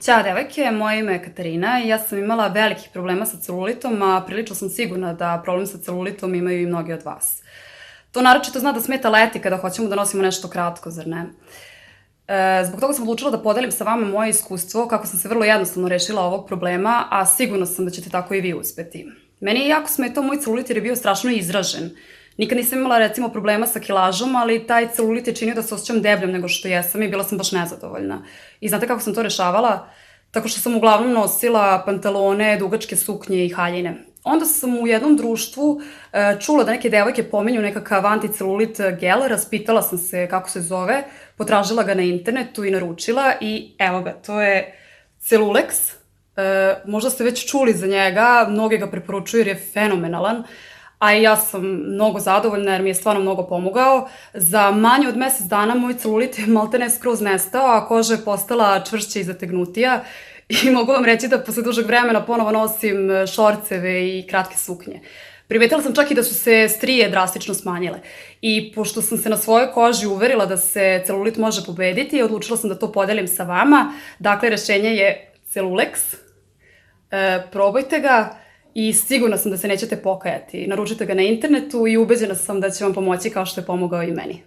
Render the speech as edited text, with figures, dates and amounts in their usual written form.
Ćao devojke, moje ime je Katarina i ja sam imala velikih problema sa celulitom, a prilično sam sigurna da problem sa celulitom imaju i mnogi od vas. To naročito zna da smeta Leti kada hoćemo da nosimo nešto kratko, zar ne? Zbog toga sam odlučila da podelim sa vama moje iskustvo kako sam se vrlo jednostavno rešila ovog problema, a sigurna sam da ćete tako i vi uspeti. Meni je jako smetao moj celulit jer je bio strašno izražen. Nikad nisam imala recimo problema sa kilažom, ali taj celulit je činio da se osjećam debljom nego što jesam i bila sam baš nezadovoljna. I znate kako sam to rešavala? Tako što sam uglavnom nosila pantalone, dugačke suknje i haljine. Onda sam u jednom društvu čula da neke devojke pominju nekakav anticelulit gel, raspitala sam se kako se zove, potražila ga na internetu i naručila i evo ga, to je Celulex. Možda ste već čuli za njega, mnogi ga preporučuju jer je fenomenalan, a i ja sam mnogo zadovoljna jer mi je stvarno mnogo pomogao. Za manje od mesec dana moj celulit je maltene skroz nestao, a koža je postala čvršća i zategnutija i mogu vam reći da posle dužeg vremena ponovo nosim šorceve i kratke suknje. Primetila sam čak i da su se strije drastično smanjile. I pošto sam se na svojoj koži uverila da se celulit može pobediti, odlučila sam da to podelim sa vama. Dakle, rešenje je Celulex. Probajte ga i sigurna sam da se nećete pokajati. Naručite ga na internetu i ubeđena sam da će vam pomoći kao što je pomogao i meni.